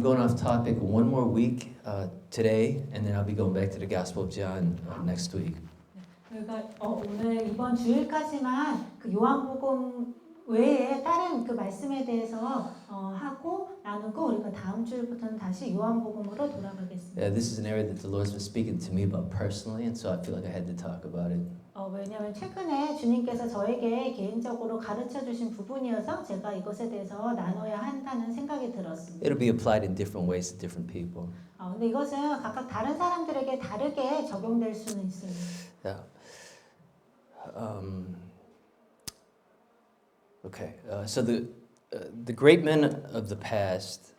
going off topic one more week today, and then I'll be going back to the Gospel of John next week. 그러니까 오늘 이번 주일까지만 그 요한복음 외에 다른 그 말씀에 대해서 하고 나누고 우리가 다음 주일부터는 다시 요한복음으로 돌아가겠습니다. Yeah, this is an area that the Lord's been speaking to me about personally, and so I feel like I had to talk about it. 왜냐하면 최근에 주님께서 저에게 개인적으로 가르쳐 주신 부분이어서 제가 이것에 대해서 나눠야 한다는 생각이 들었습니다. It'll be applied in different ways to different people. 근데 이것은 각각 다른 사람들에게 다르게 적용될 수는 있습니다. Yeah. Okay. So the great men of the past.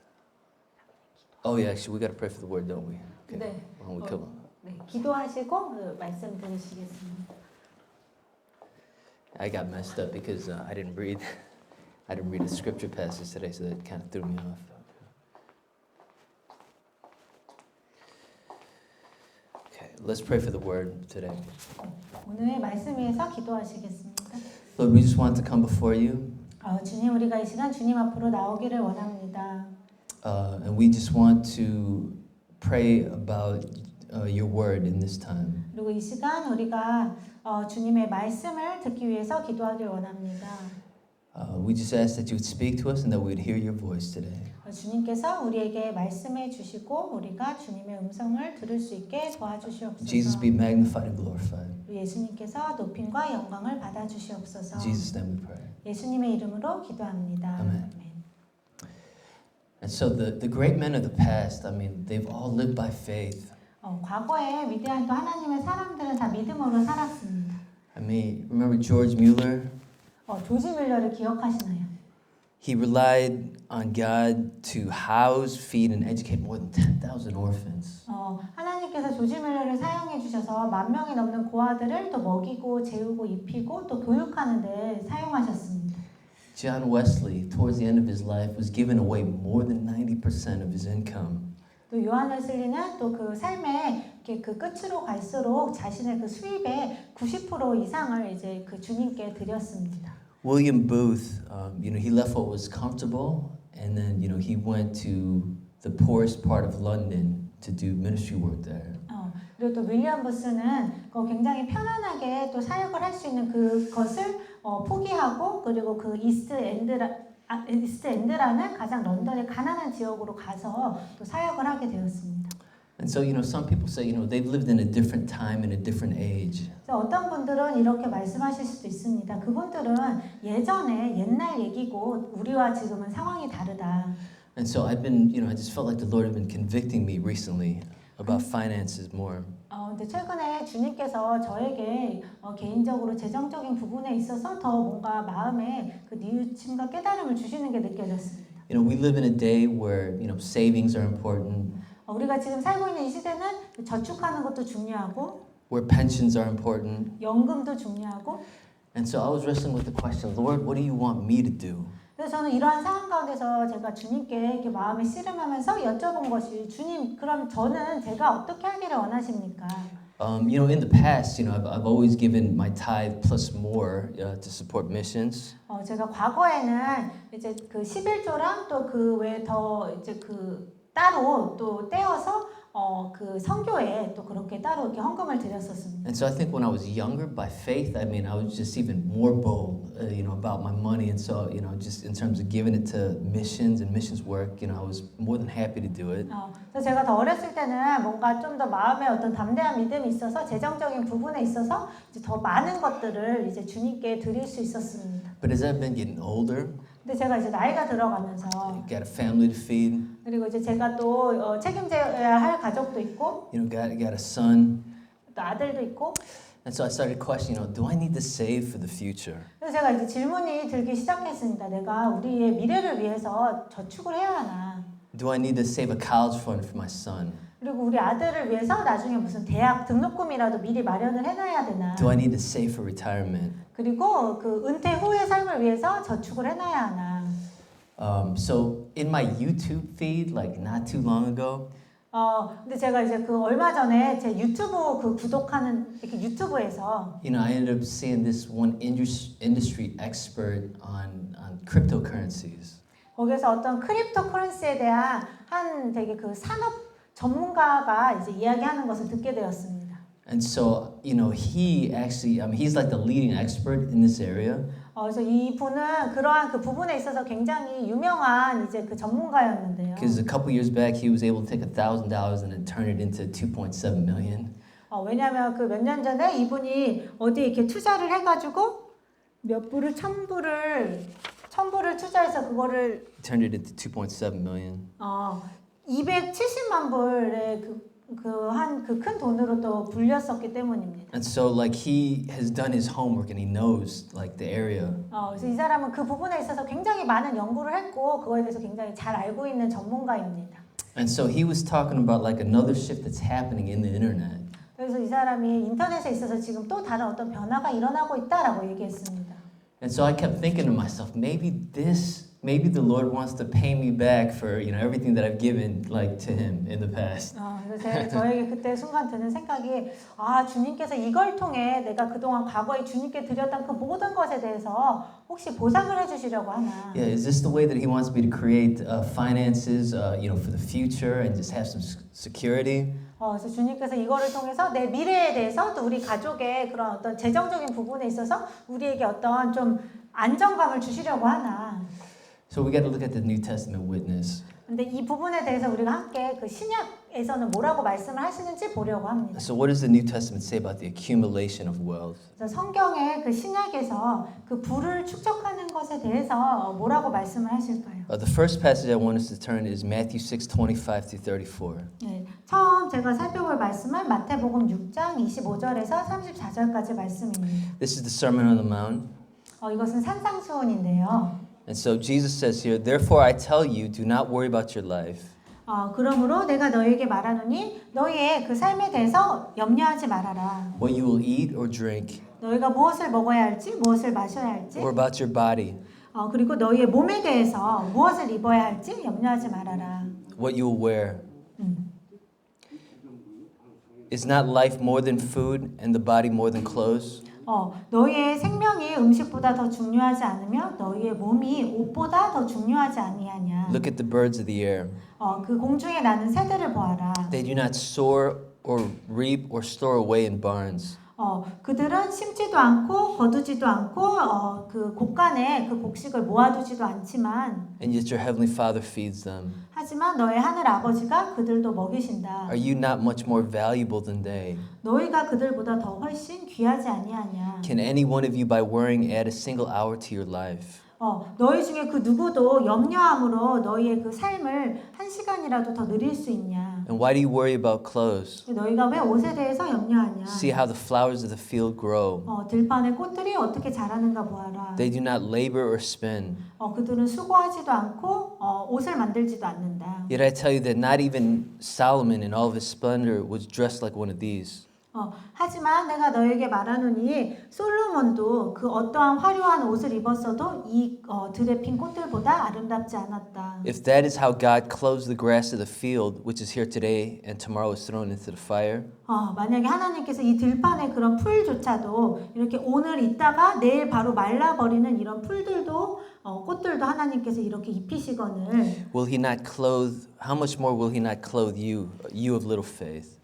Oh yeah, actually we got to pray for the word, don't we? Okay. 네. Why don't we come? 네, 기도하시고 말씀 들으시겠습니다. I got messed up because I didn't read a scripture passage today, so that kind of threw me off. Okay, let's pray for the word today. 오늘 말씀 위해서 기도하시겠습니다. Lord, we just want to come before you. 주님, 우리가 이 시간 주님 앞으로 나오기를 원합니다. And we just want to pray about your word in this time. 그리고 이 시간 우리가 주님의 말씀을 듣기 위해서 기도하길 원합니다. We just ask that you would speak to us and that we would hear your voice today. 주님께서 우리에게 말씀해 주시고 우리가 주님의 음성을 들을 수 있게 도와주시옵소서. Jesus be magnified and glorified. 예수님께서 높임과 영광을 받아 주시옵소서. In Jesus' name we pray. 예수님의 이름으로 기도합니다. Amen. And so the great men of the past, I mean, they've all lived by faith. 과거에 위대한 또 하나님의 사람들은 다 믿음으로 살았습니다. I mean, remember George Mueller? 조지 밀러를 기억하시나요? He relied on God to house, feed, and educate more than 10,000 orphans. 하나님께서 조지 밀러를 사용해 주셔서 10,000명이 넘는 고아들을 또 먹이고 재우고 입히고 또 교육하는 데 사용하셨습니다. John Wesley, towards the end of his life, was giving away more than 90% of his income. 또 요한 웨슬리는 또 그 삶의 그 끝으로 갈수록 자신의 그 수입의 90% 이상을 이제 그 주님께 드렸습니다. William Booth, he left what was comfortable, and then he went to the poorest part of London to do ministry work there. 그리고 또 윌리엄 부스는 굉장히 편안하게 또 사역을 할 수 있는 그것을 포기하고 그리고 그 이스트 엔드라는 가장 런던의 가난한 지역으로 가서 또 사역을 하게 되었습니다. And so, some people say, they've lived in a different time and a different age. 어떤 분들은 이렇게 말씀하실 수도 있습니다. 그분들은 예전에 옛날 얘기고 우리와 지금은 상황이 다르다. And so I just felt like the Lord had been convicting me recently about finances more. 근데 최근에 주님께서 저에게 개인적으로 재정적인 부분에 있어서 더 뭔가 마음에 그 뉘우침과 깨달음을 주시는 게 느껴졌습니다. We live in a day where, savings are important. 우리가 지금 살고 있는 이 시대는 저축하는 것도 중요하고 where pensions are important. 연금도 중요하고. And so I was wrestling with the question, Lord, what do you want me to do? 그래서 저는 이러한 상황 가운데서 제가 주님께 이렇게 마음에 씨름하면서 여쭤본 것이 주님, 그럼 저는 제가 어떻게 하기를 원하십니까? In the past, I've always given my tithe plus more to support missions. 제가 과거에는 이제 그 11조랑 또 그 외에 더 이제 그 따로 또 떼어서 그 선교에 또 그렇게 따로 이렇게 헌금을 드렸었습니다. And so I think when I was younger, by faith, I was just even more bold, about my money. And so, just in terms of giving it to missions and missions work, I was more than happy to do it. 그래서 제가 더 어렸을 때는 뭔가 좀 더 마음에 어떤 담대한 믿음이 있어서 재정적인 부분에 있어서 이제 더 많은 것들을 이제 주님께 드릴 수 있었습니다. But as I've been getting older, 근데 제가 이제 나이가 들어가면서 got a family to feed. 그리고 이제 제가 또 책임져야 할 가족도 있고, got a son. 또 아들도 있고. And so I started questioning, do I need to save for the future? 그래서 제가 이제 질문이 들기 시작했습니다. 내가 우리의 미래를 위해서 저축을 해야 하나? Do I need to save a college fund for my son? 그리고 우리 아들을 위해서 나중에 무슨 대학 등록금이라도 미리 마련을 해놔야 되나? Do I need to save for retirement? 그리고 그 은퇴 후의 삶을 위해서 저축을 해놔야 하나? So in my YouTube feed, like not too long ago, 근데 제가 이제 그 얼마 전에 제 유튜브 그 구독하는 이렇게 유튜브에서 I ended up seeing this one industry expert on cryptocurrencies. 거기서 어떤 크립토 커런시에 대한 한 되게 그 산업 전문가가 이제 이야기하는 것을 듣게 되었습니다. And so, he actually, he's like the leading expert in this area. 그래서 이 분은 그러한 그 부분에 있어서 굉장히 유명한 이제 그 전문가였는데요. Because a couple years back, he was able to take $1,000 and then turn it into 2.7 million. 왜냐하면 그 몇 년 전에 이분이 어디 이렇게 투자를 해가지고 몇 불을 천불을 투자해서 그거를 Turned it into 2.7 million. 270만 불의 그 큰 돈으로 또 불렸었기 때문입니다. And so, like, he has done his homework and he knows, like, the area. 그래서 이 사람은 그 부분에 있어서 굉장히 많은 연구를 했고 그거에 대해서 굉장히 잘 알고 있는 전문가입니다. And so he was talking about like another shift that's happening in the internet. 그래서 이 사람이 인터넷에 있어서 지금 또 다른 어떤 변화가 일어나고 있다라고 얘기했습니다. And so I kept thinking to myself, maybe the Lord wants to pay me back for everything that I've given like to Him in the past. 그래서 저에게 그때 순간 드는 생각이 주님께서 이걸 통해 내가 그동안 과거에 주님께 드렸던 그 모든 것에 대해서 혹시 보상을 해주시려고 하나? Yeah, is this the way that He wants me to create finances, for the future and just have some security? 그래서 주님께서 이거를 통해서 내 미래에 대해서 또 우리 가족의 그런 어떤 재정적인 부분에 있어서 우리에게 어떤 좀 안정감을 주시려고 하나? So we got to look at the New Testament witness. 근데 이 부분에 대해서 우리가 함께 그 신약에서는 뭐라고 말씀을 하시는지 보려고 합니다. So what does the New Testament say about the accumulation of wealth? 그래서 성경의 그 신약에서 그 부를 축적하는 것에 대해서 뭐라고 말씀을 하실까요? The first passage I want us to turn is Matthew 6:25 through 34. 네, 처음 제가 살펴볼 말씀은 마태복음 6장 25절에서 34절까지 말씀입니다. This is the Sermon on the Mount. 이것은 산상수훈인데요. And so Jesus says here, therefore I tell you, do not worry about your life. 그러므로 내가 너에게 말하노니 너희의 그 삶에 대해서 염려하지 말아라. What you will eat or drink, 너희가 무엇을 먹어야 할지, 무엇을 마셔야 할지, or about your body, 그리고 너희의 몸에 대해서 무엇을 입어야 할지 염려하지 말아라. what you will wear. Is not life more than food and the body more than clothes? 너희의 생명이 음식보다 더 중요하지 않으며 너희의 몸이 옷보다 더 중요하지 아니하냐. Look at the birds of the air. 그 공중에 나는 새들을 보아라. They do not soar or reap or store away in barns. 그들은 심지도 않고 거두지도 않고 그 곳간에 그 곡식을 모아두지도 않지만 And yet your heavenly Father feeds them. 하지만 너의 하늘 아버지가 그들도 먹이신다. Are you not much more valuable than they? 너희가 그들보다 더 훨씬 귀하지 아니하냐. Can any one of you by worrying add a single hour to your life? 너희 중에 그 누구도 염려함으로 너희의 그 삶을 한 시간이라도 더 누릴 수 있냐. And why do you worry about clothes? 너희가 왜 옷에 대해서 염려하냐. See how the flowers of the field grow. 들판의 꽃들이 어떻게 자라는가 보아라. They do not labor or spin. 그들은 수고하지도 않고 옷을 만들지도 않는다. Yet I tell you that not even Solomon in all of his splendor was dressed like one of these. 하지만 내가 너에게 말하노니 솔로몬도 그 어떠한 화려한 옷을 입었어도 이 들에 핀 꽃들보다 아름답지 않았다. If that is how God clothes the grass of the field, which is here today and tomorrow is thrown into the fire, 만약에 하나님께서 이 들판의 그런 풀조차도 이렇게 오늘 있다가 내일 바로 말라버리는 이런 풀들도 꽃들도 하나님께서 이렇게 입히시거늘 will He not clothe? How much more will He not clothe you, you of little faith?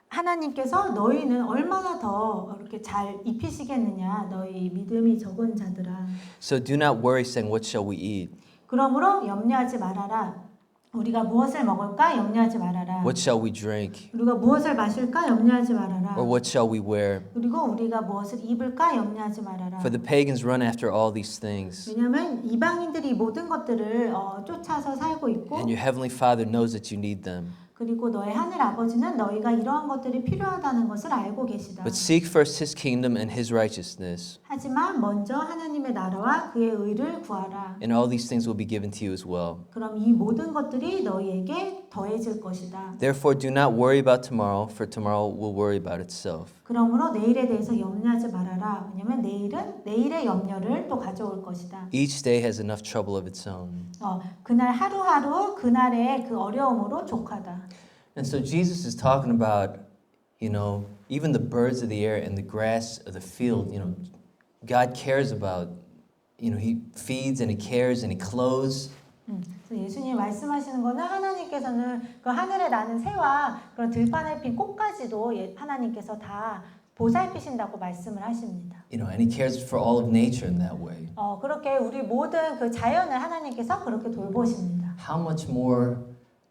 하나님께서 너희는 얼마나 더 이렇게 잘 입히시겠느냐 너희 믿음이 적은 자들아. So do not worry, saying, "What shall we eat? 그러므로 염려하지 말아라. 우리가 무엇을 먹을까 염려하지 말아라. What shall we drink? 우리가 무엇을 마실까 염려하지 말아라. Or what shall we wear? 그리고 우리가 무엇을 입을까 염려하지 말아라. For the pagans run after all these things, 왜냐하면 이방인들이 이 모든 것들을 쫓아서 살고 있고 and your heavenly Father knows that you need them. 그리고 너의 하늘 아버지는 너희가 이러한 것들이 필요하다는 것을 알고 계시다. But seek first His kingdom and His righteousness, 하지만 먼저 하나님의 나라와 그의 의를 구하라. and all these things will be given to you as well. 그럼 이 모든 것들이 너희에게 더해질 것이다. Therefore, do not worry about tomorrow, for tomorrow will worry about itself. 그러므로 내일에 대해서 염려하지 말아라. 왜냐하면 내일은 내일의 염려를 또 가져올 것이다. Each day has enough trouble of its own. 그날 하루하루 그날의 그 어려움으로 족하다. And so Jesus is talking about, even the birds of the air and the grass of the field, God cares about, He feeds and He cares and He clothes. 그래서 예수님이 말씀하시는 거는 하나님께서는 그 하늘에 나는 새와 그런 들판에 핀 꽃까지도 하나님께서 다 보살피신다고 말씀을 하십니다. You know, and He cares for all of nature in that way. 그렇게 우리 모든 그 자연을 하나님께서 그렇게 돌보십니다. How much more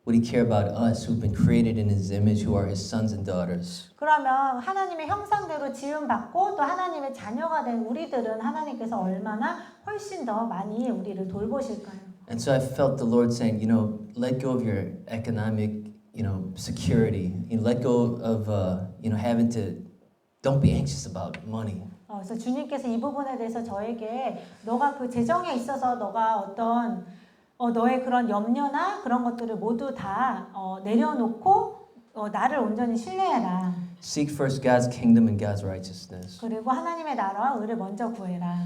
would He care about us who've been created in His image, who are His sons and daughters? 그러면 하나님의 형상대로 지음받고 또 하나님의 자녀가 된 우리들은 하나님께서 얼마나 훨씬 더 많이 우리를 돌보실까요? And so I felt the Lord saying, you know, let go of your economic, you know, security. You know, let go of, you know, having to. Don't be anxious about money. 그래서 주님께서 이 부분에 대해서 저에게 너가 그 재정에 있어서 너가 어떤 너의 그런 염려나 그런 것들을 모두 다 내려놓고 나를 온전히 신뢰해라. Seek first God's kingdom and God's righteousness. 그리고 하나님의 나라와 의를 먼저 구해라.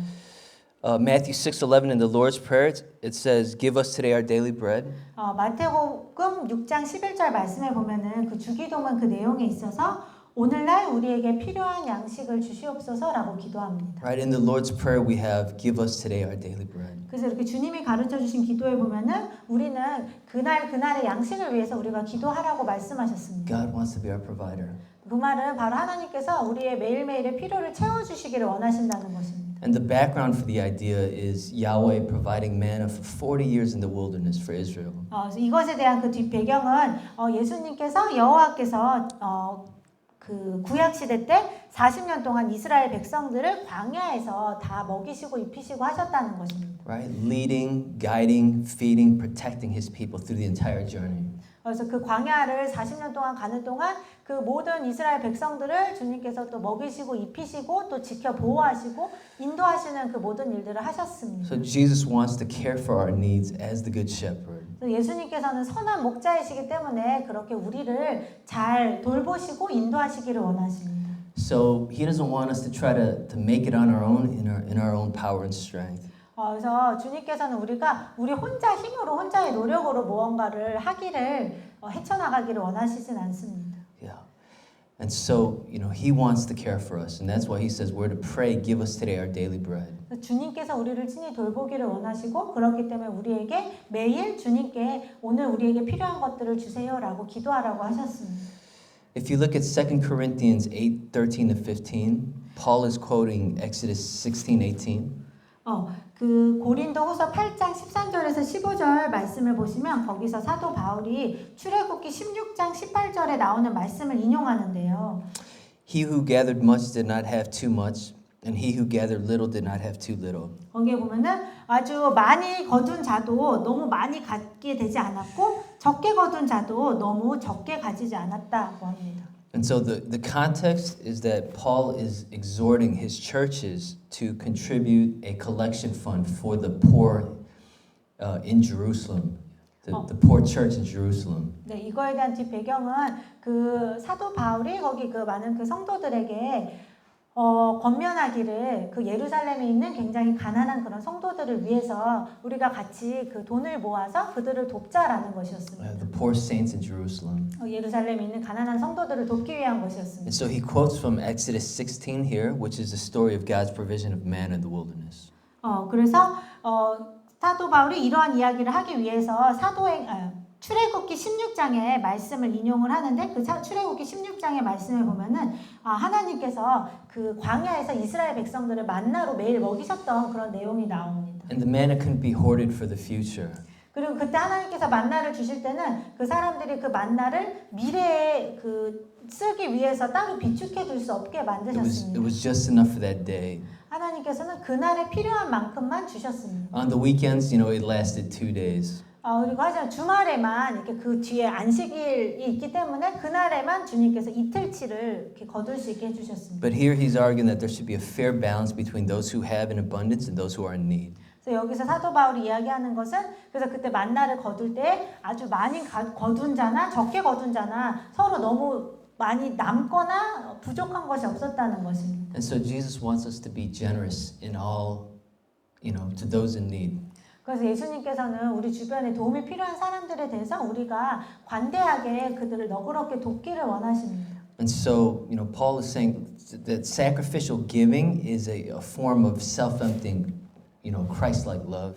Matthew 6:11 in the Lord's Prayer, it says, "Give us today our daily bread." 마태복음 6장 11절 말씀에 보면은 그 주기도문 그 내용에 있어서 오늘날 우리에게 필요한 양식을 주시옵소서라고 기도합니다. Right in the Lord's Prayer, we have, "Give us today our daily bread." 그래서 이렇게 주님이 가르쳐 주신 기도에 보면은 우리는 그날의 양식을 위해서 우리가 기도하라고 말씀하셨습니다. God wants to be our provider. 그 말은 바로 하나님께서 우리의 매일매일의 필요를 채워주시기를 원하신다는 것입니다. And the background for the idea is Yahweh providing manna for 40 years in the wilderness for Israel. 그래서 이것에 대한 그 뒷 배경은 예수님께서 여호와께서 그 구약 시대 때 40년 동안 이스라엘 백성들을 광야에서 다 먹이시고 입히시고 하셨다는 것입니다. Right? Leading, guiding, feeding, protecting His people through the entire journey. 그래서 그 광야를 40년 동안 가는 동안 그 모든 이스라엘 백성들을 주님께서 또 먹이시고 입히시고 또 지켜 보호하시고 인도하시는 그 모든 일들을 하셨습니다. So Jesus wants to care for our needs as the good shepherd. 예수님께서는 선한 목자이시기 때문에 그렇게 우리를 잘 돌보시고 인도하시기를 원하십니다. So He doesn't want us to try to make it on our own in our own power and strength. 그래서 주님께서는 우리가 우리 혼자 힘으로 혼자의 노력으로 무언가를 하기를 헤쳐나가기를 원하시진 않습니다. Yeah. And so, you know, He wants to care for us. And that's why He says we're to pray, give us today our daily bread. 주님께서 우리를 친히 돌보기를 원하시고 그렇기 때문에 우리에게 매일 주님께 오늘 우리에게 필요한 것들을 주세요라고 기도하라고 하셨습니다. If you look at 2 Corinthians 8:13 to 15, Paul is quoting Exodus 16:18. 그 고린도후서 8장 13절에서 15절 말씀을 보시면 거기서 사도 바울이 출애굽기 16장 18절에 나오는 말씀을 인용하는데요. He who gathered much did not have too much, and he who gathered little did not have too little. 거기에 보면은 아주 많이 거둔 자도 너무 많이 갖게 되지 않았고 적게 거둔 자도 너무 적게 가지지 않았다고 합니다. And so the context is that Paul is exhorting his churches to contribute a collection fund for the poor in Jerusalem, the poor church in Jerusalem. 네, 이거에 대한 뒷 배경은 그 사도 바울이 거기 그 많은 그 성도들에게 권면하기를 그 예루살렘에 있는 굉장히 가난한 그런 성도들을 위해서 우리가 같이 그 돈을 모아서 그들을 돕자라는 것이었습니다. The poor saints in Jerusalem. 예루살렘에 있는 가난한 성도들을 돕기 위한 And 것이었습니다. so he quotes from Exodus 16 here, which is the story of God's provision of manna in the wilderness. 그래서 사도 바울이 이러한 이야기를 하기 위해서 출애굽기 16장의 말씀을 인용을 하는데 그 출애굽기 16장의 말씀을 보면은 하나님께서 그 광야에서 이스라엘 백성들을 만나로 매일 먹이셨던 그런 내용이 나옵니다. And the manna couldn't be hoarded for the future. 그리고 그때 하나님께서 만나를 주실 때는 그 사람들이 그 만나를 미래에 그 쓰기 위해서 따로 비축해 둘 수 없게 It 만드셨습니다. was just enough for that day. 하나님께서는 그날에 필요한 만큼만 주셨습니다. On the weekends, you know, it lasted 2 days. 그리고 하지만 주말에만 이렇게 그 뒤에 안식일이 있기 때문에 그날에만 주님께서 이틀치를 이렇게 거둘 수 있게 해주셨습니다. But here he's arguing that there should be a fair balance between those who have in abundance and those who are in need. 그래서 여기서 사도 바울이 이야기하는 것은 그래서 그때 만나를 거둘 때 아주 많이 거둔 자나 적게 거둔 자나 서로 너무 많이 남거나 부족한 것이 없었다는 것입니다. And so Jesus wants us to be generous in all, you know, to those in need. 그래서 예수님께서는 우리 주변에 도움이 필요한 사람들에 대해서 우리가 관대하게 그들을 너그럽게 돕기를 원하십니다. And so, you know, Paul is saying that sacrificial giving is a form of self-emptying, you know, Christ-like love.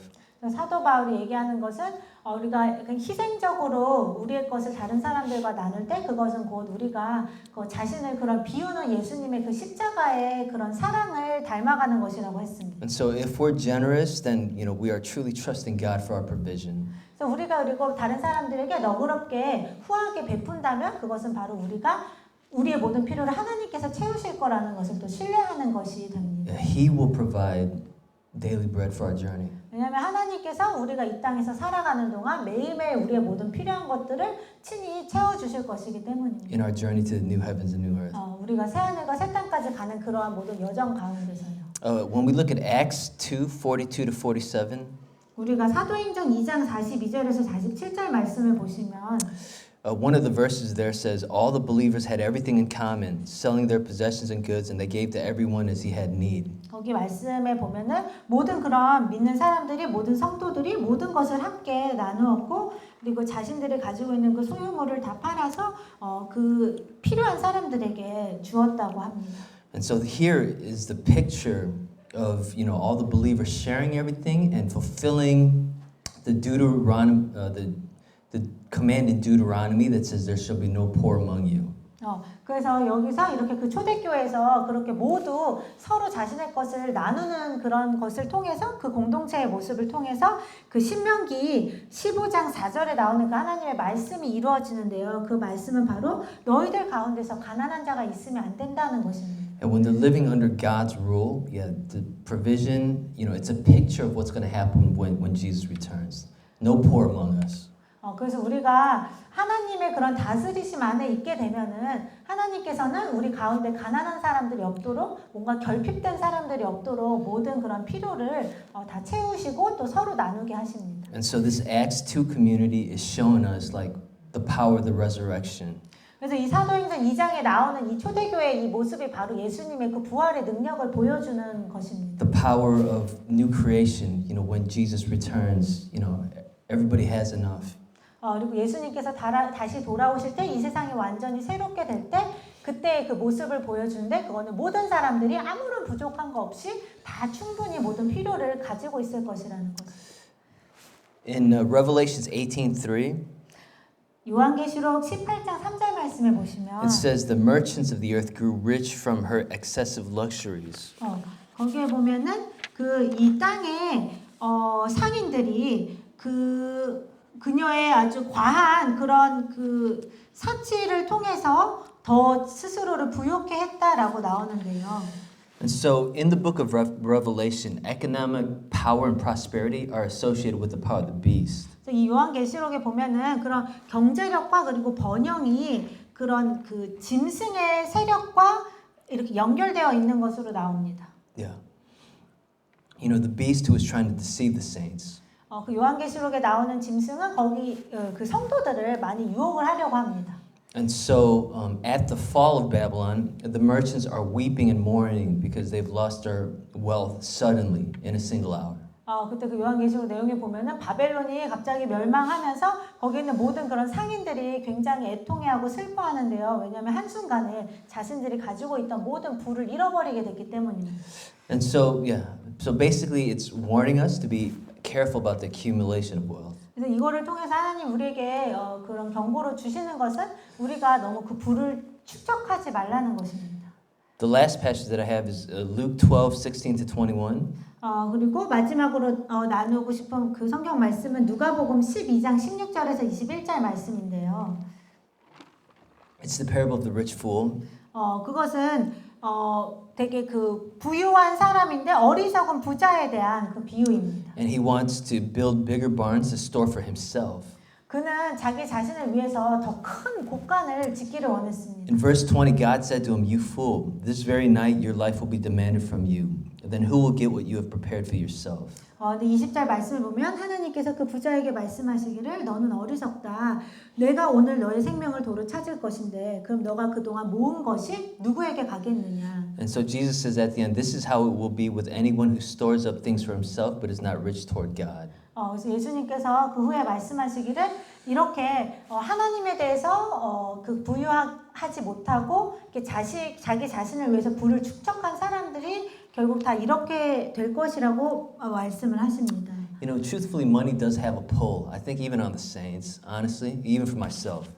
사도 바울이 얘기하는 것은 우리가 약간 희생적으로 우리의 것을 다른 사람들과 나눌 때 그것은 곧 우리가 그 자신을 그런 비우는 예수님의 그 십자가의 그런 사랑을 닮아가는 것이라고 했습니다. And so if we're generous, then we are truly trusting God for our provision. 그래서 우리가 그리고 다른 사람들에게 너그럽게 후하게 베푼다면 그것은 바로 우리가 우리의 모든 필요를 하나님께서 채우실 거라는 것을 또 신뢰하는 것이 됩니다. He will provide daily bread for our journey. 왜냐하면 하나님께서 우리가 이 땅에서 살아가는 동안 매일매일 우리의 모든 필요한 것들을 친히 채워주실 것이기 때문입니다. In our journey to the new heavens and new earth. 우리가 새하늘과 새 땅까지 가는 그러한 모든 여정 가운데서요. When we look at Acts 2:42 to 47, 우리가 사도행전 2장 42절에서 47절 말씀을 보시면 one of the verses there says, all the believers had everything in common, selling their possessions and goods, and they gave to everyone as he had need. 거기 말씀에 보면은 모든 그런 믿는 사람들이 모든 성도들이 모든 것을 함께 나누었고 그리고 자신들이 가지고 있는 그 소유물을 다 팔아서 그 필요한 사람들에게 주었다고 합니다. And so here is the picture of all the believers sharing everything and fulfilling the the command in Deuteronomy that says there shall be no poor among you. 그래서 여기서 이렇게 그 초대교회에서 그렇게 모두 서로 자신의 것을 나누는 그런 것을 통해서 그 공동체의 모습을 통해서 그 신명기 15장 4절에 나오는 그 하나님의 말씀이 이루어지는데요. 그 말씀은 바로 너희들 가운데서 가난한 자가 있으면 안 된다는 것입니다. And when they're living under God's rule, the provision, it's a picture of what's going to happen when Jesus returns. No poor among us. 그래서 우리가 하나님의 그런 다스리심 안에 있게 되면은 하나님께서는 우리 가운데 가난한 사람들이 없도록 뭔가 결핍된 사람들이 없도록 모든 그런 필요를 다 채우시고 또 서로 나누게 하십니다. And so this Acts 2 community is showing us like the power of the resurrection. 그래서 이 사도행전 2장에 나오는 이 초대교회의 이 모습이 바로 예수님의 그 부활의 능력을 보여주는 것입니다. The power of new creation, when Jesus returns, everybody has enough. 그리고 예수님께서 다시 돌아오실 때 이 세상이 완전히 새롭게 될 때 그때의 그 모습을 보여주는데 그거는 모든 사람들이 아무런 부족한 거 없이 다 충분히 모든 필요를 가지고 있을 것이라는 것. In Revelations 18:3, 요한계시록 18장 3절 말씀에 보시면 it says the merchants of the earth grew rich from her excessive luxuries. 거기에 보면은 그 이 땅의 상인들이 그녀의 아주 과한 그런 그 사치를 통해서 더 스스로를 부욕해 했다라고 나오는데요. And so in the book of Revelation, economic power and prosperity are associated with the power of the beast. 이 요한계시록에 보면은 그런 경제력과 그리고 번영이 그런 그 짐승의 세력과 이렇게 연결되어 있는 것으로 나옵니다. Yeah. The beast who was trying to deceive the saints. 그 요한계시록에 나오는 짐승은 거기 그 성도들을 많이 유혹을 하려고 합니다. And so at the fall of Babylon, the merchants are weeping and mourning because they've lost their wealth suddenly in a single hour. 그때 그 요한계시록 내용에 보면은 바벨론이 갑자기 멸망하면서 거기 있는 모든 그런 상인들이 굉장히 애통해하고 슬퍼하는데요. 왜냐하면 한순간에 자신들이 가지고 있던 모든 부를 잃어버리게 됐기 때문입니다. And so so basically it's warning us to be careful about the accumulation of wealth. 그래서 이거를 통해서 하나님 우리에게 그런 경고를 주시는 것은 우리가 너무 그 부를 축적하지 말라는 것입니다. The last passage that I have is Luke 12:16 to 21. 그리고 마지막으로 나누고 싶은 그 성경 말씀은 누가복음 12장 16절에서 21절 말씀인데요. It's the parable of the rich fool. 그것은 되게 그 부유한 사람인데 어리석은 부자에 대한 그 비유입니다. And he wants to build bigger barns to store for himself. 그는 자기 자신을 위해서 더 큰 곳간을 짓기를 원했습니다. In verse 20, God said to him, "You fool, this very night your life will be demanded from you. Then who will get what you have prepared for yourself?" 근데 20절 말씀을 보면 하나님께서 그 부자에게 말씀하시기를 너는 어리석다. 내가 오늘 너의 생명을 도로 찾을 것인데 그럼 너가 그동안 모은 것이 누구에게 가겠느냐. And so Jesus says at the end, this is how it will be with anyone who stores up things for himself but is not rich toward God. 그래서 예수님께서 그 후에 말씀하시기를 이렇게 하나님에 대해서 그 부유하지 못하고 자기 자신을 위해서 부를 축적한 사람들이 결국 다 이렇게 될 것이라고 말씀을 하십니다. You know, truthfully, money does have a pull. I think even on the saints, honestly, even for myself.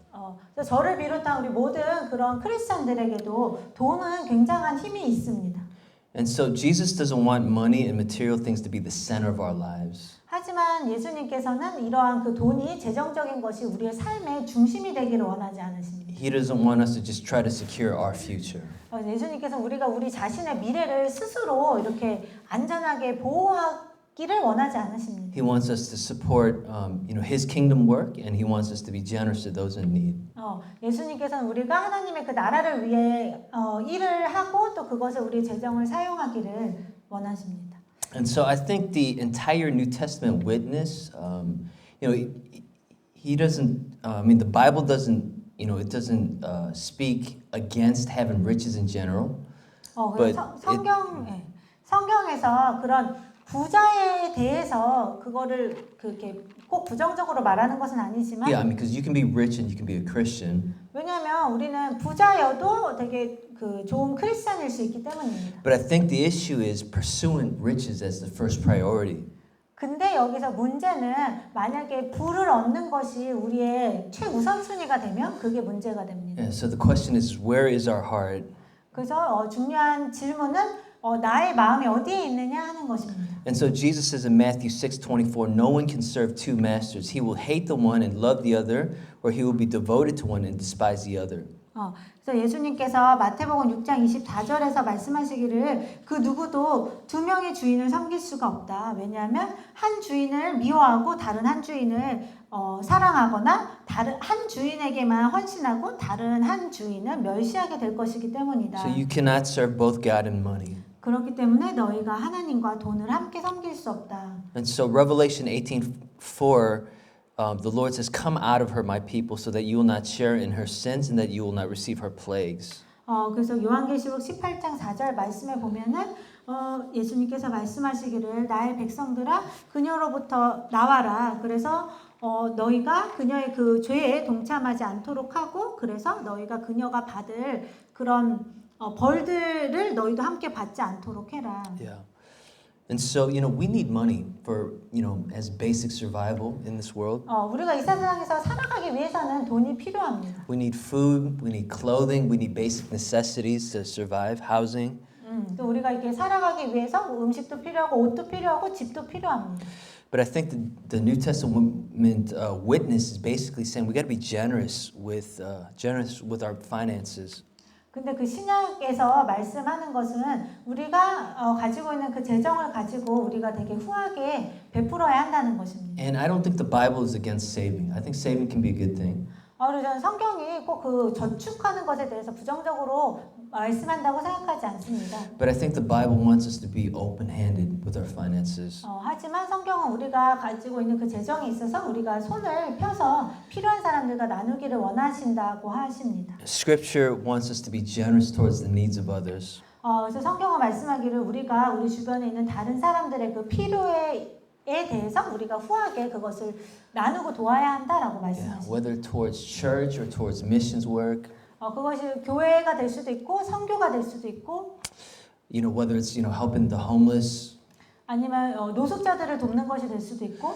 그래서 저를 비롯한 우리 모든 그런 크리스찬들에게도 돈은 굉장한 힘이 있습니다. And so Jesus doesn't want money and material things to be the center of our lives. 하지만 예수님께서는 이러한 그 돈이 재정적인 것이 우리의 삶의 중심이 되기를 원하지 않으십니다. He doesn't want us to just try to secure our future. 예수님께서 우리가 우리 자신의 미래를 스스로 이렇게 안전하게 보호하기를 원하지 않으십니다. He wants us to support, His kingdom work, and He wants us to be generous to those in need. 예수님께서는 우리가 하나님의 그 나라를 위해 일을 하고 또 그것을 우리 재정을 사용하기를 원하십니다. And so I think the entire New Testament witness, he doesn't. The Bible doesn't. It doesn't speak against having riches in general. But 성경에서 그런 부자에 대해서 그거를 그렇게 꼭 부정적으로 말하는 것은 아니지만. Yeah, because you can be rich and you can be a Christian. 왜냐하면 우리는 부자여도 되게 그 좋은 크리스찬일 수 있기 때문입니다. But I think the issue is pursuing riches as the first priority. 근데 여기서 문제는 만약에 부를 얻는 것이 우리의 최우선순위가 되면 그게 문제가 됩니다. Yeah, so the question is, where is our heart? 그래서 중요한 질문은 나의 마음이 어디에 있느냐 하는 것입니다. And so Jesus says in Matthew 6:24, no one can serve two masters. He will hate the one and love the other, or he will be devoted to one and despise the other. 그래서 예수님께서 마태복음 6장 24절에서 말씀하시기를 그 누구도 두 명의 주인을 섬길 수가 없다. 왜냐하면 한 주인을 미워하고 다른 한 주인을 사랑하거나 다른 한 주인에게만 헌신하고 다른 한 주인을 멸시하게 될 것이기 때문이다. So you cannot serve both God and money. 그렇기 때문에 너희가 하나님과 돈을 함께 섬길 수 없다. And so Revelation 18:4, the Lord says, "Come out of her, my people, so that you will not share in her sins and that you will not receive her plagues." 그래서 요한계시록 18장 4절 말씀에 보면은 예수님께서 말씀하시기를 나의 백성들아 그녀로부터 나와라. 그래서 너희가 그녀의 그 죄에 동참하지 않도록 하고 그래서 너희가 그녀가 받을 그런 벌들을 너희도 함께 받지 않도록 해라. Yeah. And so, we need money for, as basic survival in this world. 우리가 이 세상에서 살아가기 위해서는 돈이 필요합니다. We need food, we need clothing, we need basic necessities to survive, housing. 또 우리가 이렇게 살아가기 위해서 음식도 필요하고 옷도 필요하고 집도 필요합니다. But I think the New Testament witness is basically saying we got to be generous with our finances. 근데 그 신약에서 말씀하는 것은 우리가 가지고 있는 그 재정을 가지고 우리가 되게 후하게 베풀어야 한다는 것입니다. And I don't think the Bible is against saving. I think saving can be a good thing. 그래서 저는 성경이 꼭 그 저축하는 것에 대해서 부정적으로 말씀한다고 생각하지 않습니다. But I think the Bible wants us to be open-handed with our finances. 하지만 성경은 우리가 가지고 있는 그 재정에 있어서 우리가 손을 펴서 필요한 사람들과 나누기를 원하신다고 하십니다. Scripture wants us to be generous towards the needs of others. 그래서 성경은 말씀하기를 우리가 우리 주변에 있는 다른 사람들의 그 필요에 대해서 우리가 후하게 그것을 나누고 도와야 한다라고 말씀하십니다. Whether towards church or towards missions work. 그것이 교회가 될 수도 있고 선교가 될 수도 있고. Whether it's helping the homeless. 아니면 노숙자들을 돕는 것이 될 수도 있고.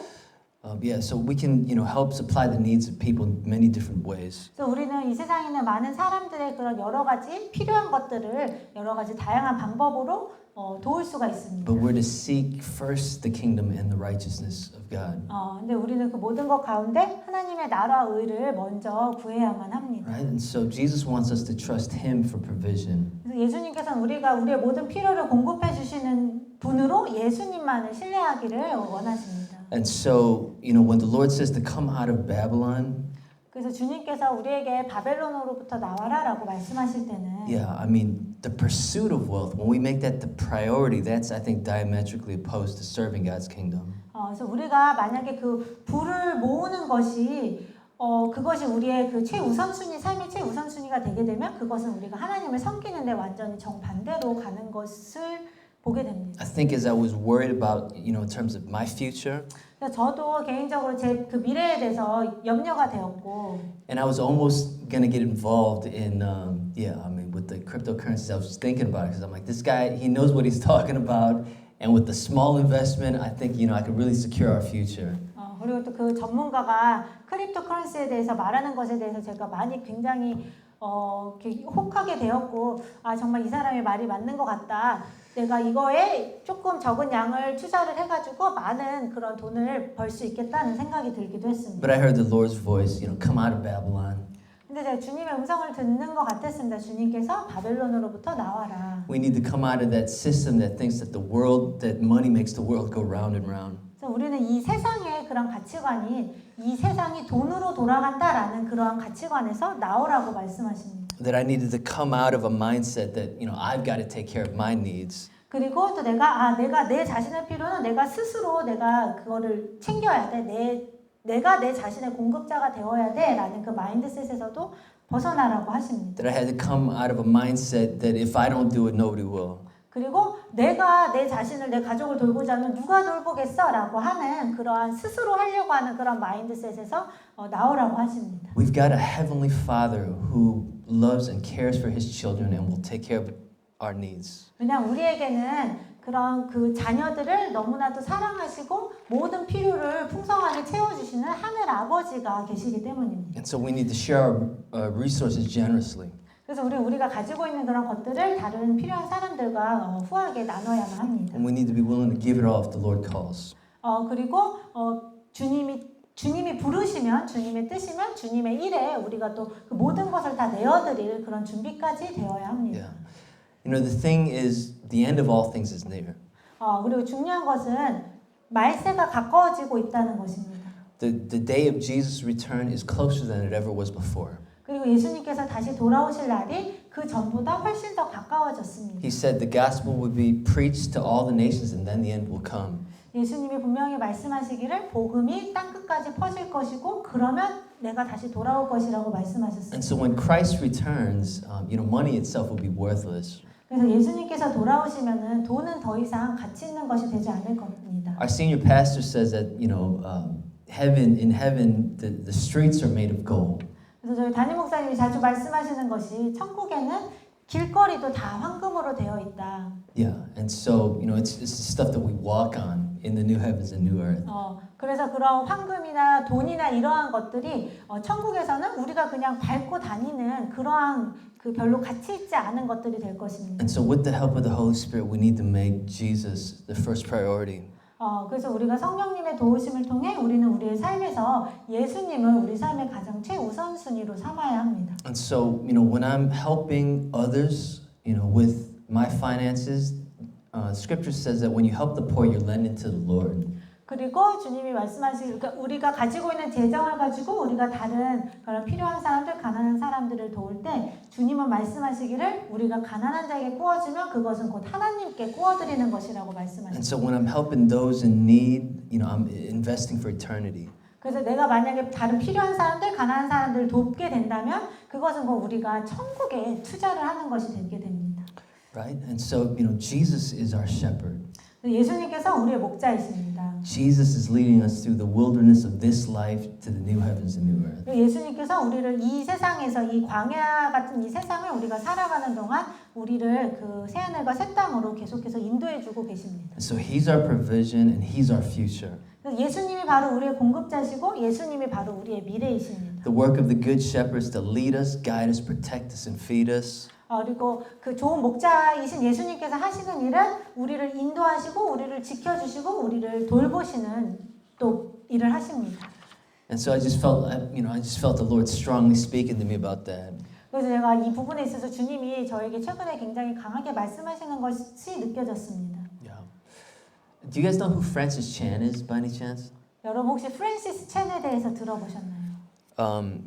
So we can help supply the needs of people in many different ways. 그래서 우리는 이 세상에 있는 많은 사람들의 그런 여러 가지 필요한 것들을 여러 가지 다양한 방법으로 도울 수가 있습니다. But we're to seek first the kingdom and the righteousness of God. 근데 우리는 그 모든 것 가운데 하나님의 나라 의를 먼저 구해야만 합니다. Right? And so Jesus wants us to trust Him for provision. 그래서 예수님께서는 우리가 우리의 모든 필요를 공급해 주시는 분으로 예수님만을 신뢰하기를 원하십니다. And so, when the Lord says to come out of Babylon, 그래서 주님께서 우리에게 바벨론으로부터 나와라라고 말씀하실 때는 the pursuit of wealth, when we make that the priority, that's I think diametrically opposed to serving God's kingdom. 그래서 우리가 만약에 그 부를 모으는 것이 그것이 우리의 그 최우선순위, 삶의 최우선순위가 되게 되면 그것은 우리가 하나님을 섬기는데 완전히 정반대로 가는 것을 보게 됩니다. I think as I was worried about, in terms of my future, 저도 개인적으로 제 그 미래에 대해서 염려가 되었고, and I was almost gonna get involved in, with the cryptocurrencies. I was just thinking about it because I'm like, this guy, he knows what he's talking about, And with the small investment, I think I could really secure our future. 그리고 또 그 전문가가 크립토 커런시에 대해서 말하는 것에 대해서 제가 많이 굉장히 이렇게 혹하게 되었고, 정말 이 사람의 말이 맞는 것 같다. 내가 이거에 조금 적은 양을 투자를 해가지고 많은 그런 돈을 벌 수 있겠다는 생각이 들기도 했습니다. But I heard the Lord's voice, come out of Babylon. 근데 제가 주님의 음성을 듣는 것 같았습니다. 주님께서 바벨론으로부터 나와라. We need to come out of that system that thinks that that money makes the world go round and round. 그래서 우리는 이 세상의 그런 가치관인 이 세상이 돈으로 돌아간다라는 그러한 가치관에서 나오라고 말씀하십니다. That I needed to come out of a mindset that I've got to take care of my needs. 그리고 또 내가 내 자신의 필요는 내가 스스로 내가 그거를 챙겨야 돼. 내가 내 자신의 공급자가 되어야 돼라는 그 마인드셋에서도 벗어나라고 하십니다. That I had to come out of a mindset that if I don't do it, nobody will. 그리고 내가 내 자신을 내 가족을 돌보지 않으면 누가 돌보겠어라고 하는 그러한 스스로 하려고 하는 그런 마인드셋에서 나오라고 하십니다. We've got a heavenly Father who loves and cares for His children and will take care of our needs. 왜냐하면 우리에게는 그런 그 자녀들을 너무나도 사랑하시고 모든 필요를 풍성하게 채워주시는 하늘 아버지가 계시기 때문입니다. And so we need to share our resources generously. 그래서 우리가 가지고 있는 그런 것들을 다른 필요한 사람들과 후하게 나눠야만 합니다. And we need to be willing to give it all if the Lord calls. 그리고 주님이 부르시면 주님의 뜻이면 주님의 일에 우리가 또 그 모든 것을 다 내어드릴 그런 준비까지 되어야 합니다. Yeah. The thing is, the end of all things is near. 그리고 중요한 것은 말세가 가까워지고 있다는 것입니다. The day of Jesus' return is closer than it ever was before. 그리고 예수님께서 다시 돌아오실 날이 그 전보다 훨씬 더 가까워졌습니다. He said the gospel would be preached to all the nations and then the end will come. 예수님이 분명히 말씀하시기를 복음이 땅 끝까지 퍼질 것이고 그러면 내가 다시 돌아올 것이라고 말씀하셨습니다. And so when Christ returns, money itself will be worthless. 그래서 예수님께서 돌아오시면은 돈은 더 이상 가치 있는 것이 되지 않을 겁니다. Our senior pastor says that in heaven the streets are made of gold. 그래서 저희 담임 목사님이 자주 말씀하시는 것이 천국에는 길거리도 다 황금으로 되어 있다. Yeah, and so it's the stuff that we walk on in the new heavens and new earth. 그래서 그런 황금이나 돈이나 이러한 것들이 천국에서는 우리가 그냥 밟고 다니는 그러한 그 별로 가치 있지 않은 것들이 될 것입니다. And so with the help of the Holy Spirit, we need to make Jesus the first priority. 그래서 우리가 성령님의 도우심을 통해 우리는 우리의 삶에서 예수님을 우리 삶의 가장 최우선순위로 삼아야 합니다. And so, when I'm helping others, with my finances, Scripture says that when you help the poor, you're lending to the Lord. 그리고 주님이 말씀하시니까 우리가 가지고 있는 재정을 가지고 우리가 다른 그런 필요한 사람들, 가난한 사람들을 도울 때 주님은 말씀하시기를 우리가 가난한 자에게 구워주면 그것은 곧 하나님께 구워드리는 것이라고 말씀하십니다. And so when I'm helping those in need, I'm investing for eternity. 그래서 내가 만약에 다른 필요한 사람들, 가난한 사람들을 돕게 된다면 그것은 곧 우리가 천국에 투자를 하는 것이 되게 됩니다. Right? And so, Jesus is our shepherd. 예수님께서 우리의 목자이십니다. Jesus is leading us through the wilderness of this life to the new heavens and new earth. 예수님께서 우리를 이 세상에서 이 광야 같은 이 세상을 우리가 살아가는 동안 우리를 그 새하늘과 새 땅으로 계속해서 인도해주고 계십니다. And so He's our provision and He's our future. 예수님이 바로 우리의 공급자시고 예수님이 바로 우리의 미래이십니다. The work of the good shepherd is to lead us, guide us, protect us, and feed us. 그리고 그 좋은 목자이신 예수님께서 하시는 일은 우리를 인도하시고 우리를 지켜주시고 우리를 돌보시는 또 일을 하십니다. And so I just felt the Lord strongly speaking to me about that. 그래서 제가 이 부분에 있어서 주님이 저에게 최근에 굉장히 강하게 말씀하시는 것이 느껴졌습니다. Yeah. Do you guys know who Francis Chan is, by any chance? 여러분 혹시 프랜시스 첸에 대해서 들어보셨나요?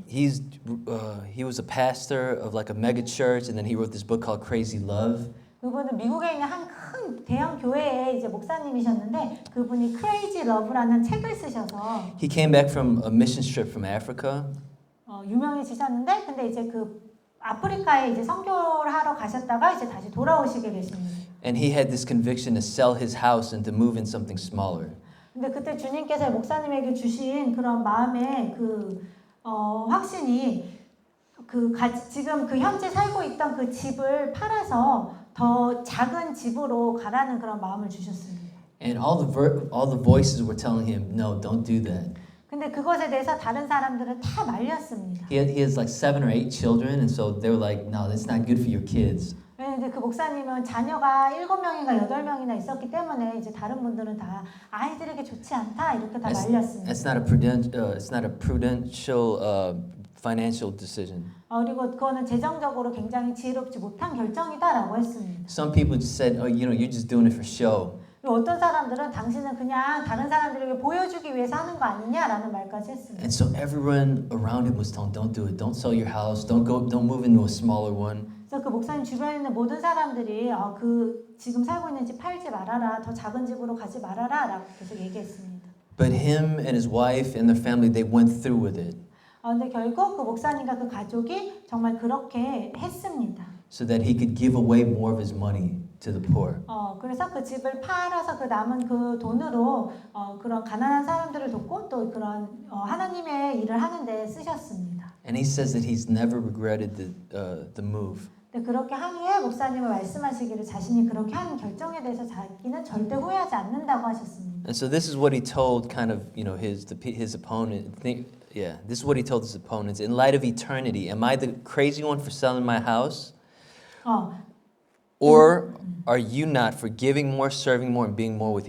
He was a pastor of like a mega church, and then he wrote this book called Crazy Love. 그분은 미국에 있는 한 큰 대형 교회의 이제 목사님이셨는데 그분이 Crazy Love라는 책을 쓰셔서 He came back from a mission trip from Africa. 유명해지셨는데 근데 이제 그 아프리카에 이제 선교를 하러 가셨다가 이제 다시 돌아오시게 되십니다. And he had this conviction to sell his house and to move in something smaller. 근데 그때 주님께서 목사님에게 주신 그런 마음의 그 확신이 지금 그 현재 살고 있던 그 집을 팔아서 더 작은 집으로 가라는 그런 마음을 주셨습니다. And all the voices were telling him, no, don't do that. 근데 그것에 대해서 다른 사람들은 다 말렸습니다. He has like 7 or 8 children, and so they were like, no, that's not good for your kids. 왜냐면 그 목사님은 자녀가 7명인가 8명이나 있었기 때문에 이제 다른 분들은 다 아이들에게 좋지 않다 이렇게 다 말렸습니다. It's not a prudential financial decision. 그리고 그거는 재정적으로 굉장히 지혜롭지 못한 결정이다라고 했습니다. Some people just said, oh, you're just doing it for show. 그리고 어떤 사람들은 당신은 그냥 다른 사람들에게 보여주기 위해서 하는 거 아니냐라는 말까지 했습니다. And so everyone around him was telling, don't do it. Don't sell your house. Don't move into a smaller one. 그래서 그 목사님 주변에 있는 모든 사람들이 그 지금 살고 있는 집 팔지 말아라, 더 작은 집으로 가지 말아라라고 계속 얘기했습니다. But him and his wife and their family, they went through with it. 근데 결국 그 목사님과 그 가족이 정말 그렇게 했습니다. So that he could give away more of his money to the poor. 그래서 그 집을 팔아서 그 남은 그 돈으로 그런 가난한 사람들을 돕고 또 그런 하나님의 일을 하는데 쓰셨습니다. And he says that he's never regretted the move. 근데 그렇게 한 후에 목사님은 말씀하시기를 자신이 그렇게 한 결정에 대해서 자기는 절대 후회하지 않는다고 하셨습니다. And so this is what he told kind of, his opponent. This is what he told his opponents. In light of eternity, am I the crazy one for selling my house? Or are you not for giving more, serving more, and being more with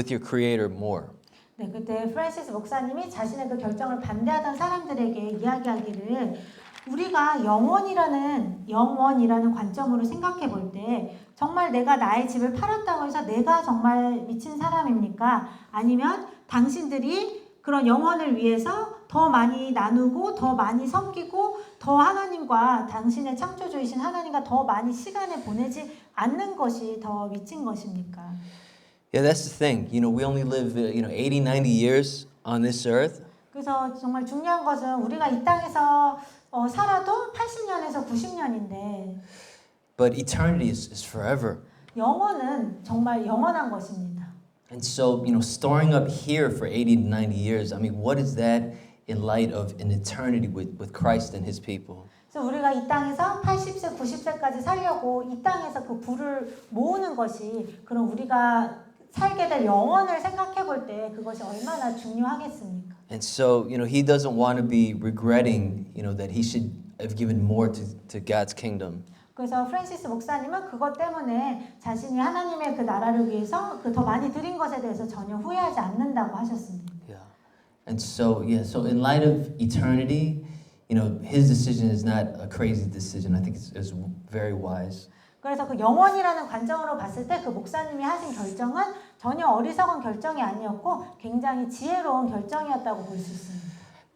your creator more? 네, 그때 프란시스 목사님이 자신의 그 결정을 반대하던 사람들에게 이야기하기를 우리가 영원이라는 관점으로 생각해 볼 때 정말 내가 나의 집을 팔았다고 해서 내가 정말 미친 사람입니까? 아니면 당신들이 그런 영혼을 위해서 더 많이 나누고 더 많이 섬기고 더 하나님과 당신의 창조주이신 하나님과 더 많이 시간을 보내지 않는 것이 더 미친 것입니까? Yeah, that's the thing. We only live 80, 90 years on this earth. 그래서 정말 중요한 것은 우리가 이 땅에서 살아도 80년에서 90년인데 But eternity is forever. 영원은 정말 영원한 것입니다. And so, storing up here for 80 to 90 years, I mean, what is that in light of an eternity with Christ and his people? 그래서 우리가 이 땅에서 80세, 90세까지 살려고 이 땅에서 그 부를 모으는 것이 그럼 우리가 살게 될 영원을 생각해 볼 때 그것이 얼마나 중요하겠습니까? And so, he doesn't want to be regretting, that he should have given more to God's kingdom. 그래서 프란시스 목사님은 그것 때문에 자신이 하나님의 그 나라를 위해서 그 더 많이 드린 것에 대해서 전혀 후회하지 않는다고 하셨습니다. Yeah. And so in light of eternity, his decision is not a crazy decision. I think it's very wise. 그래서 그 영원이라는 관점으로 봤을 때 그 목사님이 하신 결정은 전혀 어리석은 결정이 아니었고 굉장히 지혜로운 결정이었다고 볼 수 있습니다.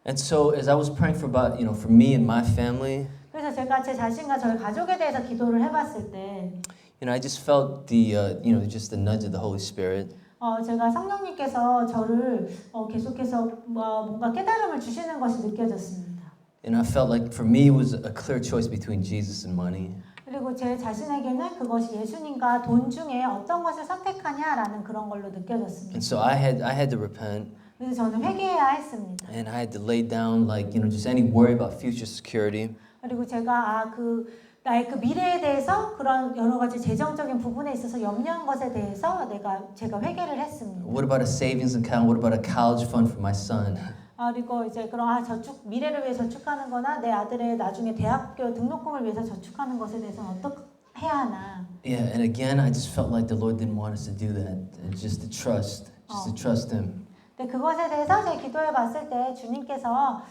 And so as I was praying for for me and my family, 그래서 제가 제 자신과 저희 가족에 대해서 기도를 해봤을 때, I just felt just the nudge of the Holy Spirit. 제가 성령님께서 저를 계속해서 뭔가 깨달음을 주시는 것이 느껴졌습니다. And I felt like for me it was a clear choice between Jesus and money. 그리고 제 자신에게는 그것이 예수님과 돈 중에 어떤 것을 선택하냐라는 그런 걸로 느껴졌습니다. And so I had to repent. 그래서 저는 회개해야 했습니다. And I had to lay down just any worry about future security. 그리고 제가 나의 그 미래에 대해서 그런 여러 가지 재정적인 부분에 있어서 염려한 것에 대해서 제가 회개를 했습니다. What about a savings account? What about a college fund for my son? 그리고 이제 그런 미래를 위해 저축하는 거나 내 아들의 나중에 대학교 등록금을 위해서 저축하는 것에 대해서는 어떻게 해야 하나. Yeah, and again I just felt like the Lord didn't want us to do that. And just to trust him. 근데 그것에 대해서 제가 기도해 봤을 때 주님께서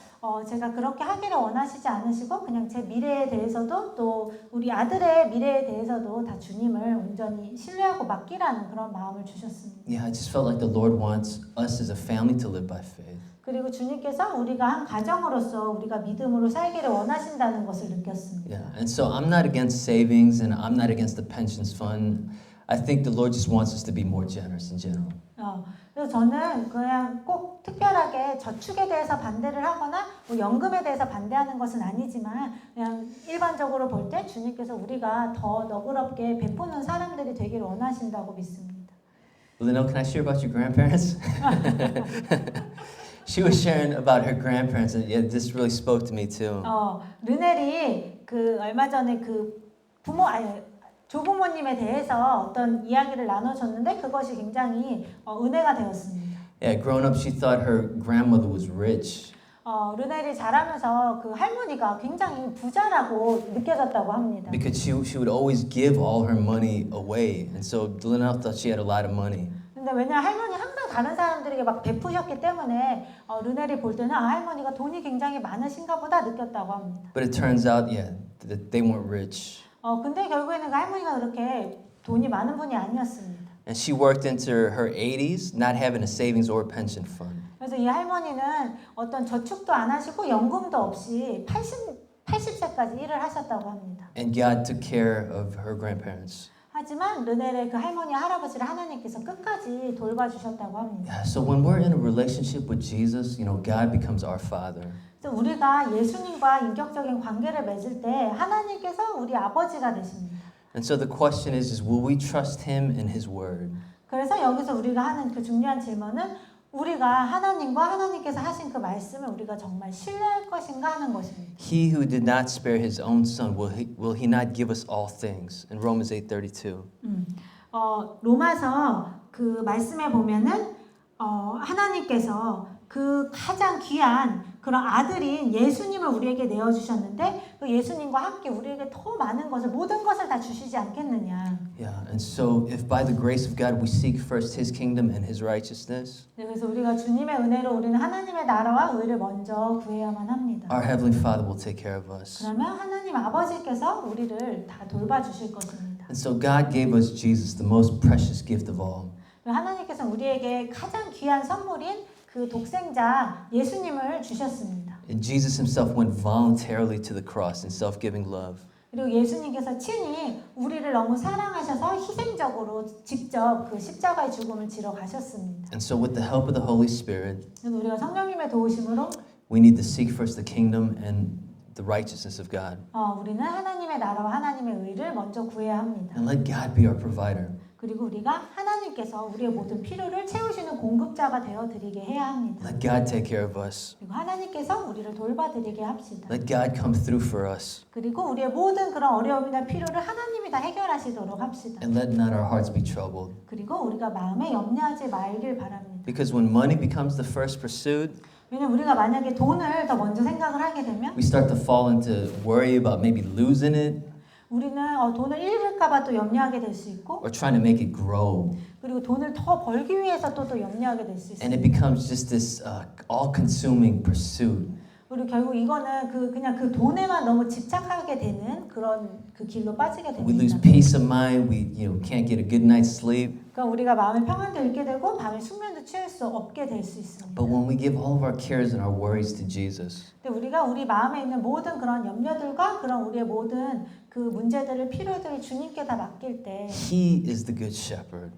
제가 그렇게 하기를 원하시지 않으시고 그냥 제 미래에 대해서도 또 우리 아들의 미래에 대해서도 다 주님을 온전히 신뢰하고 맡기라는 그런 마음을 주셨습니다. Yeah, I just felt like the Lord wants us as a family to live by faith. 그리고 주님께서 우리가 한 가정으로서 우리가 믿음으로 살기를 원하신다는 것을 느꼈습니다. Yeah, and so I'm not against savings and I'm not against the pensions fund. I think the Lord just wants us to be more generous in general. 그래서 저는 그냥 꼭 특별하게 저축에 대해서 반대를 하거나 뭐 연금에 대해서 반대하는 것은 아니지만 그냥 일반적으로 볼 때 주님께서 우리가 더 너그럽게 베푸는 사람들이 되기를 원하신다고 믿습니다. Lino, can I share about your grandparents? She was sharing about her grandparents, and yeah, this really spoke to me too. 르넬이 그 얼마 전에 그 조부모님에 대해서 어떤 이야기를 나눠줬는데 그것이 굉장히 은혜가 되었습니다. Yeah, growing up, she thought her grandmother was rich. 르넬이 자라면서 그 할머니가 굉장히 부자라고 느껴졌다고 합니다. Because she would always give all her money away. And so Lynelle thought she had a lot of money. 근데 왜냐 할머니 항상 다른 사람들에게 막 베푸셨기 때문에 르넬이 볼 때는 할머니가 돈이 굉장히 많으신가 보다 느꼈다고 합니다. But it turns out, yeah, that they weren't rich. 근데 결국에는 그 할머니가 그렇게 돈이 많은 분이 아니었습니다. And she worked into her 80s, not having a savings or pension fund. 그래서 이 할머니는 어떤 저축도 안 하시고 연금도 없이 80세까지 일을 하셨다고 합니다. And God took care of her grandparents. 하지만 르넬의 그 할머니 할아버지를 하나님께서 끝까지 돌봐주셨다고 합니다. Yeah, so when we're in a relationship with Jesus, God becomes our Father. 그래서 우리가 예수님과 인격적인 관계를 맺을 때 하나님께서 우리 아버지가 되십니다. And so the question is will we trust Him in His Word? 그래서 여기서 우리가 하는 그 중요한 질문은 우리가 하나님과 하나님께서 하신 그 말씀을 우리가 정말 신뢰할 것인가 하는 것입니다. He who did not spare His own Son, will He not give us all things? In Romans 8:32. 로마서 그 말씀에 보면은 하나님께서 그 가장 귀한 그런 아들인 예수님을 우리에게 내어주셨는데 그 예수님과 함께 우리에게 더 많은 것을 모든 것을 다 주시지 않겠느냐. Yeah, and so if by the grace of God we seek first His kingdom and His righteousness, 네, 그래서 우리가 주님의 은혜로 우리는 하나님의 나라와 의를 먼저 구해야만 합니다. our Heavenly Father will take care of us. 그러면 하나님 아버지께서 우리를 다 돌봐주실 것입니다. And so God gave us Jesus, the most precious gift of all. 하나님께서 우리에게 가장 귀한 선물인 그 독생자 예수님을 주셨습니다. And Jesus Himself went voluntarily to the cross in self-giving love. 그리고 예수님께서 친히 우리를 너무 사랑하셔서 희생적으로 직접 그 십자가의 죽음을 지러 가셨습니다. And so with the help of the Holy Spirit, 그래서 우리가 성령님의 도우심으로 we need to seek first the kingdom and the righteousness of God. 우리는 하나님의 나라와 하나님의 의를 먼저 구해야 합니다. And let God be our provider. 그리고 우리가 하나님께서 우리의 모든 필요를 채우시는 공급자가 되어 드리게 해야 합니다. Let God take care of us. 그리고 하나님께서 우리를 돌봐드리게 합시다. Let God come through for us. 그리고 우리의 모든 그런 어려움이나 필요를 하나님이 다 해결하시도록 합시다. And let not our hearts be troubled. 그리고 우리가 마음에 염려하지 말길 바랍니다. Because when money becomes the first pursuit, 왜냐면 우리가 만약에 돈을 더 먼저 생각을 하게 되면 we start to fall into worry about maybe losing it 우리는 돈을 잃을까봐 또 염려하게 될 수 있고 or trying to make it grow. 그리고 돈을 더 벌기 위해서 또 염려하게 될 수 And it 있습니다. becomes just this all-consuming pursuit. 그리고 결국 이거는 그냥 그 돈에만 너무 집착하게 되는 그런 그 길로 빠지게 We lose 됩니다. peace of mind. We can't get a good night's sleep. 그러니까 우리가 마음의 평안도 잃게 되고 밤에 숙면도 취할 수 없게 될 수 있습니다. But when we give all of our cares and our worries to Jesus, 근데 우리가 우리 마음에 있는 모든 그런 염려들과 그런 우리의 모든 그 문제들을 필요들을 주님께 다 맡길 때 He is the good shepherd.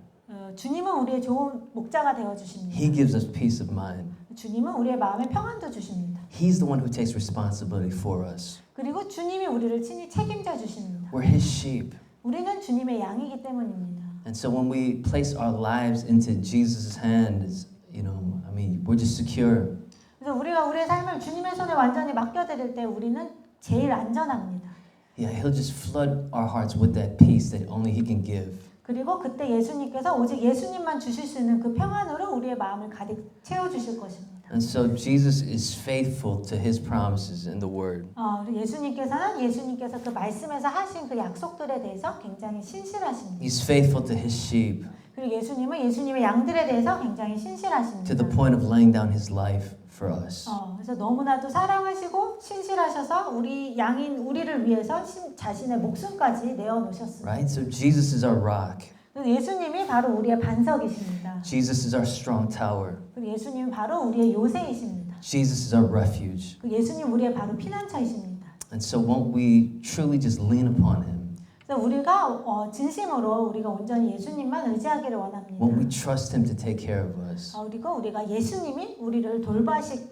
주님은 우리의 좋은 목자가 되어 주십니다. He gives us peace of mind. 주님은 우리의 마음에 평안도 주십니다. He's the one who takes responsibility for us. 그리고 주님이 우리를 친히 책임져 주십니다. We're His sheep. 우리는 주님의 양이기 때문입니다. And so when we place our lives into Jesus' hands, we're just secure. 그래서 우리가 우리의 삶을 주님의 손에 완전히 맡겨드릴 때 우리는 제일 안전합니다. Yeah, He'll just flood our hearts with that peace that only He can give. 그리고 그때 예수님께서 오직 예수님만 주실 수 있는 그 평안으로 우리의 마음을 가득 채워주실 것입니다. And so Jesus is faithful to His promises in the Word. 예수님께서는 예수님께서 그 말씀에서 하신 그 약속들에 대해서 굉장히 신실하십니다. He's faithful to His sheep 그리고 예수님은 예수님의 양들에 대해서 굉장히 신실하십니다. to the point of laying down His life for us. 그래서 너무나도 사랑하시고 신실하셔서 우리 양인 우리를 위해서 자신의 목숨까지 내어놓으셨습니다. Right? So Jesus is our rock. 예수님이 바로 우리의 반석이십니다. Jesus is our strong tower. 그리고 예수님은 바로 우리의 요새이십니다. Jesus is our refuge. 예수님 우리의 바로 피난처이십니다. And so won't we truly just lean upon Him? 그래서 우리가 진심으로 우리가 온전히 예수님만 의지하기를 원합니다. Won't we trust Him to take care of us? 그리고 우리가 예수님이 우리를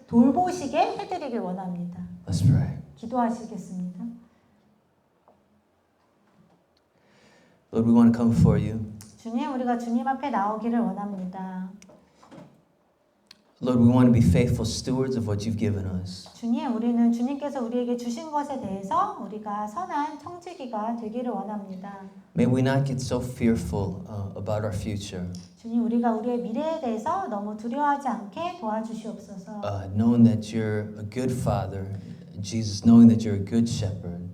돌보시게 해드리길 원합니다. Let's pray. 기도하시겠습니다. Lord, we want to come before You. 주님, 우리가 주님 앞에 나오기를 원합니다. Lord, we want to be faithful stewards of what you've given us. 주님, 우리는 주님께서 우리에게 주신 것에 대해서 우리가 선한 청지기가 되기를 원합니다. May we not get so fearful about our future, 주님, 우리가 우리의 미래에 대해서 너무 두려워하지 않게 도와주시옵소서. knowing that you're a good father, Jesus, knowing that you're a good shepherd.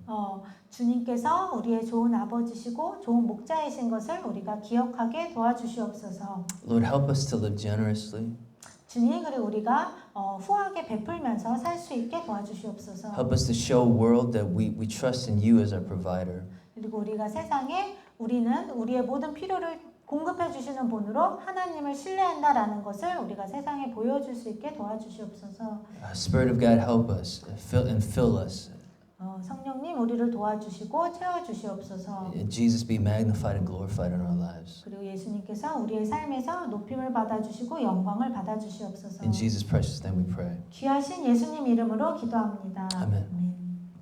주님께서 우리의 좋은 아버지시고 좋은 목자이신 것을 우리가 기억하게 도와주시옵소서. Lord, help us to live generously. 주님, 그리고 우리가 후하게 베풀면서 살 수 있게 도와주시옵소서. Help us to show a world that we trust in you as our provider. 그리고 우리가 세상에 우리는 우리의 모든 필요를 공급해 주시는 분으로 하나님을 신뢰한다라는 것을 우리가 세상에 보여줄 수 있게 도와주시옵소서. Spirit of God, help us and fill us. 성령님, 우리를 도와주시고 채워주시옵소서. Jesus be magnified and glorified in our lives. 그리고 예수님께서 우리의 삶에서 높임을 받아주시고 영광을 받아주시옵소서. In Jesus' precious name we pray. 귀하신 예수님 이름으로 기도합니다. 아멘. 아멘.